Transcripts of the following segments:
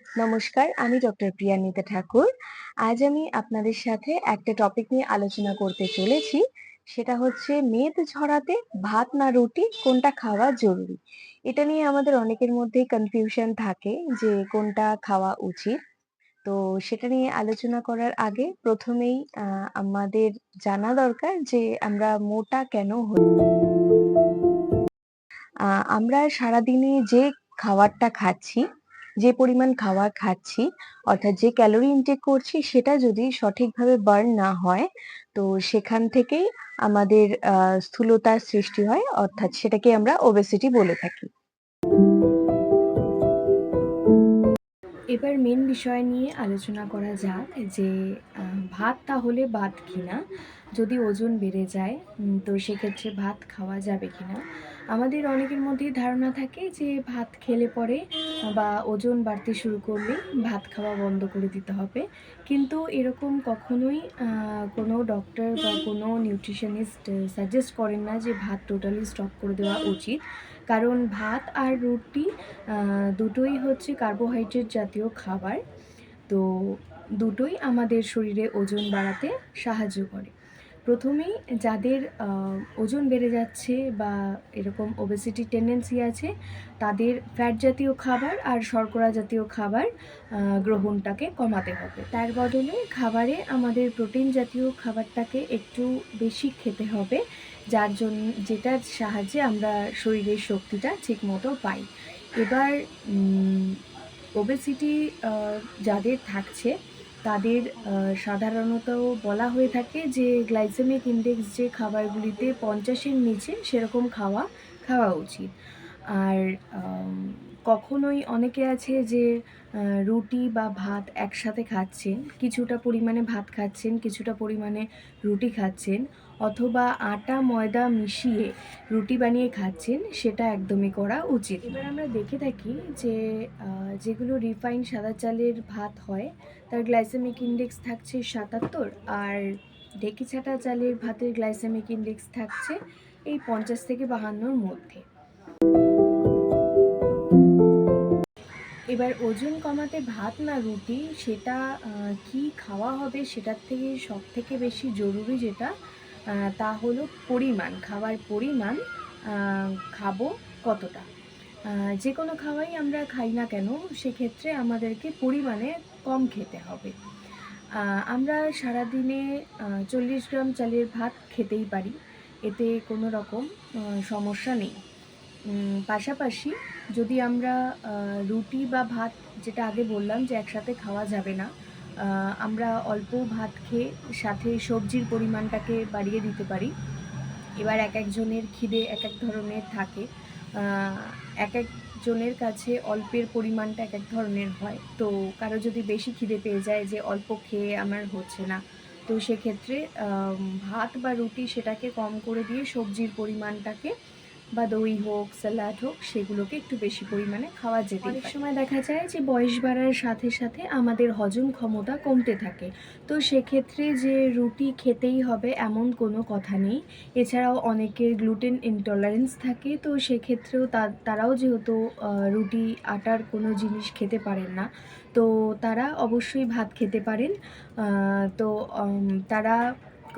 নমস্কার, আমি ডক্টর প্রিয়ান্বিতা ঠাকুর। আজ আমি আপনাদের সাথে একটা টপিক নিয়ে আলোচনা করতে চলেছি। সেটা হচ্ছে মেদ ঝরাতে ভাত না রুটি কোনটা খাওয়া জরুরি? এটা নিয়ে আমাদের অনেকের মধ্যেই কনফিউশন থাকে যে কোনটা খাওয়া উচিত। তো সেটা নিয়ে আলোচনা করার আগে ১ম এই আমাদের জানা দরকার যে আমরা মোটা কেন হই? আ আমরা সারাদিনে যে খাবারটা খাচ্ছি, যে পরিমাণ খাবার খাচ্ছি, অর্থাৎ যে ক্যালোরি ইনটেক করছি সেটা যদি সঠিকভাবে বার্ন না হয়, তো সেখান থেকেই আমাদের স্থূলতার সৃষ্টি হয়। অর্থাৎ সেটাকে আমরা ওবেসিটি বলে থাকি। এবার মেন বিষয় নিয়ে আলোচনা করা যাক যে ভাত তাহলে বাদ কিনা? যদি ওজন বেড়ে যায় তো সেক্ষেত্রে ভাত খাওয়া যাবে কিনা? আমাদের অনেকের মধ্যেই ধারণা থাকে যে ভাত খেলে পরে বা ওজন বাড়তে শুরু করলে ভাত খাওয়া বন্ধ করে দিতে হবে। কিন্তু এরকম কখনোই কোনো ডক্টর বা কোনো নিউট্রিশনিস্ট সাজেস্ট করেন না যে ভাত টোটালি স্টপ করে দেওয়া উচিত। কারণ ভাত আর রুটি দুটোই হচ্ছে কার্বোহাইড্রেট জাতীয় খাবার। তো দুটোই আমাদের শরীরে ওজন বাড়াতে সাহায্য করে। প্রথমেই যাদের ওজন বেড়ে যাচ্ছে বা এরকম ওবেসিটি টেন্ডেন্সি আছে, তাদের ফ্যাট জাতীয় খাবার আর শর্করা জাতীয় খাবার গ্রহণটাকে কমাতে হবে। তার বদলে খাবারে আমাদের প্রোটিন জাতীয় খাবারটাকে একটু বেশি খেতে হবে, যেটার সাহায্যে আমরা শরীরের শক্তিটা ঠিকমতো পাই। এবার ওবেসিটি যাদের থাকছে তাদের সাধারণত বলা হয়ে থাকে যে গ্লাইসেমিক ইনডেক্স যে খাবারগুলিতে ৫০-এর নিচে সেরকম খাওয়া উচিত। আর কখনোই অনেকে আছে যে রুটি বা ভাত একসাথে খাচ্ছেন, কিছুটা পরিমাণে ভাত খাচ্ছেন, কিছুটা পরিমাণে রুটি খাচ্ছেন, অথবা আটা ময়দা মিশিয়ে রুটি বানিয়ে খাচ্ছেন, সেটা একদমই করা উচিত। এবার আমরা দেখে থাকি যে যেগুলো রিফাইন্ড সাদা চালের ভাত হয় তার গ্লাইসেমিক ইনডেক্স থাকছে ৭৭, আর ঢেঁকি ছাঁটা চালের ভাতের গ্লাইসেমিক ইনডেক্স থাকছে এই ৫০ থেকে ৫২-র মধ্যে। এবার ওজন কমাতে ভাত না রুটি সেটা কি খাওয়া হবে সেটার থেকে সবথেকে বেশি জরুরি যেটা তা হলো পরিমাণ, খাওয়ার পরিমাণ। খাবো কতটা? যে কোনো খাওয়াই আমরা খাই না কেন সেক্ষেত্রে আমাদেরকে পরিমাণে কম খেতে হবে। আমরা সারাদিনে ৪০ গ্রাম চালের ভাত খেতেই পারি, এতে কোনো রকম সমস্যা নেই। পাশাপাশি যদি আমরা রুটি বা ভাত, যেটা আগে বললাম যে একসাথে খাওয়া যাবে না, আমরা অল্প ভাত খেয়ে সাথে সবজির পরিমাণটাকে বাড়িয়ে দিতে পারি। এবার এক একজনের খিদে এক এক ধরনের থাকে, এক একজনের কাছে অল্পের পরিমাণটা এক এক ধরনের হয়। তো কারো যদি বেশি খিদে পেয়ে যায় যে অল্প খেয়ে আমার হচ্ছে না, তো সেক্ষেত্রে ভাত বা রুটি সেটাকে কম করে দিয়ে সবজির পরিমাণটাকে বা দই হোক, স্যালাড হোক, সেগুলোকে একটু বেশি পরিমাণে খাওয়া যেতেই পারে। অনেক সময় দেখা যায় যে বয়স বাড়ার সাথে সাথে আমাদের হজম ক্ষমতা কমতে থাকে। তো সেক্ষেত্রে যে রুটি খেতেই হবে এমন কোনো কথা নেই। এছাড়াও অনেকের গ্লুটেন ইনটলারেন্স থাকে, তো সেক্ষেত্রেও তারাও যেহেতু রুটি আটার কোনো জিনিস খেতে পারেন না, তো তারা অবশ্যই ভাত খেতে পারেন। তো তারা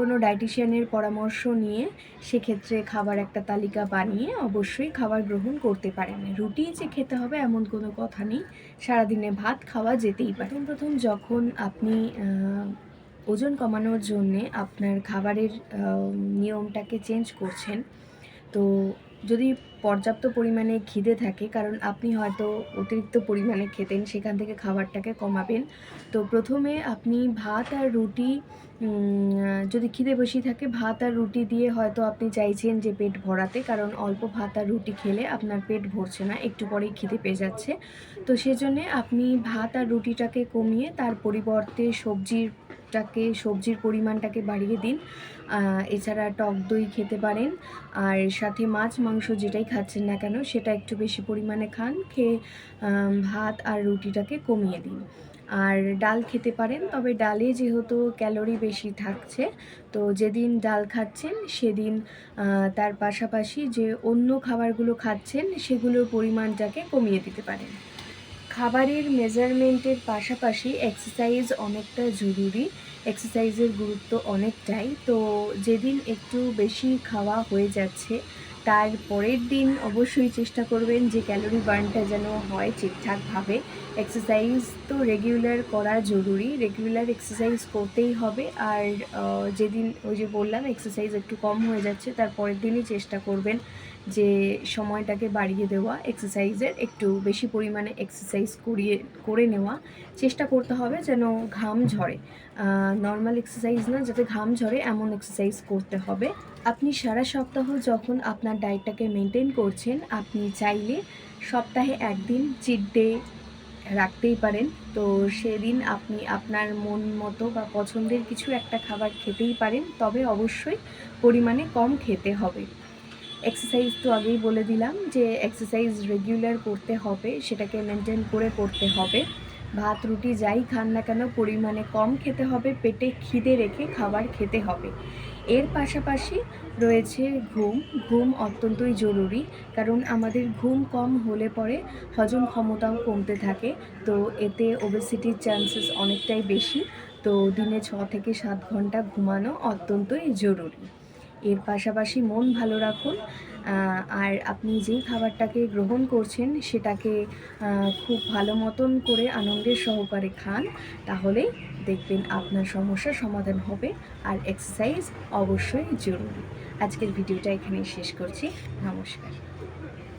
কোনো ডায়েটিশিয়ানের পরামর্শ নিয়ে সেক্ষেত্রে খাবার একটা তালিকা বানিয়ে অবশ্যই খাবার গ্রহণ করতে পারেন। রুটি যে খেতে হবে এমন কোনো কথা নেই, সারাদিনে ভাত খাওয়া যেতেই পারে। প্রথম যখন আপনি ওজন কমানোর জন্যে আপনার খাবারের নিয়মটাকে চেঞ্জ করছেন, তো যদি পর্যাপ্ত পরিমাণে খিদে থাকে, কারণ আপনি হয়তো অতিরিক্ত পরিমাণে খেতেন, সেখান থেকে খাবারটাকে কমাবেন। তো প্রথমে আপনি ভাত আর রুটি, যদি খিদে বেশি থাকে ভাত আর রুটি দিয়ে হয়তো আপনি চাইছেন যে পেট ভরাতে, কারণ অল্প ভাত আর রুটি খেলে আপনার পেট ভরছে না, একটু পরেই খিদে পেয়ে যাচ্ছে। তো সেজন্যে আপনি ভাত আর রুটিটাকে কমিয়ে তার পরিবর্তে সবজির পরিমাণটাকে বাড়িয়ে দিন। এছাড়া টক দই খেতে পারেন, আর সাথে মাছ মাংস যেটাই খাচ্ছেন না কেন সেটা একটু বেশি পরিমাণে খান, খেয়ে ভাত আর রুটিটাকে কমিয়ে দিন। আর ডাল খেতে পারেন, তবে ডালে যেহেতু ক্যালোরি বেশি থাকছে, তো যেদিন ডাল খাচ্ছেন সেদিন তার পাশাপাশি যে অন্য খাবারগুলো খাচ্ছেন সেগুলোর পরিমাণটাকে কমিয়ে দিতে পারেন। খাবারের মেজারমেন্টের পাশাপাশি এক্সারসাইজ অনেকটা জরুরি। এক্সারসাইজের গুরুত্ব অনেকটাই। তো যেদিন একটু বেশি খাওয়া হয়ে যাচ্ছে তার পরের দিন অবশ্যই চেষ্টা করবেন যে ক্যালোরি বার্নটা যেন হয় ঠিকঠাকভাবে। এক্সারসাইজ তো রেগুলার করা জরুরি, রেগুলার এক্সারসাইজ করতেই হবে। আর যেদিন ওই যে বললাম এক্সারসাইজ একটু কম হয়ে যাচ্ছে তার পরের দিনই চেষ্টা করবেন যে সময়টাকে বাড়িয়ে দেওয়া, এক্সারসাইজের একটু বেশি পরিমাণে এক্সারসাইজ করে নেওয়া। চেষ্টা করতে হবে যেন ঘাম ঝরে, নর্মাল এক্সারসাইজ না, যাতে ঘাম ঝরে এমন এক্সারসাইজ করতে হবে। আপনি সারা সপ্তাহ যখন আপনার ডায়েটটাকে মেনটেন করছেন, আপনি চাইলে সপ্তাহে একদিন চিট ডে রাখতেই পারেন। তো সেদিন আপনি আপনার মন মতো বা পছন্দের কিছু একটা খাবার খেতেই পারেন, তবে অবশ্যই পরিমাণে কম খেতে হবে। এক্সারসাইজ তো আগেই বলে দিলাম যে এক্সারসাইজ রেগুলার করতে হবে, সেটাকে মেনটেন করে করতে হবে। ভাত রুটি যাই খান না কেন পরিমাণে কম খেতে হবে, পেটে খিদে রেখে খাবার খেতে হবে। এর পাশাপাশি রয়েছে ঘুম। ঘুম অত্যন্তই জরুরি, কারণ আমাদের ঘুম কম হলে পরে হজম ক্ষমতাও কমতে থাকে। তো এতে ওবেসিটির চান্সেস অনেকটাই বেশি। তো দিনে 6 থেকে 7 ঘন্টা ঘুমানো অত্যন্তই জরুরি। এর পাশাপাশি মন ভালো রাখুন, আর আপনি যেই খাবারটাকে গ্রহণ করছেন সেটাকে খুব ভালো মতন করে আনন্দের সহকারে খান, তাহলেই দেখবেন আপনার সমস্যার সমাধান হবে। আর এক্সারসাইজ অবশ্যই জরুরি। আজকের ভিডিওটা এখানেই শেষ করছি। নমস্কার।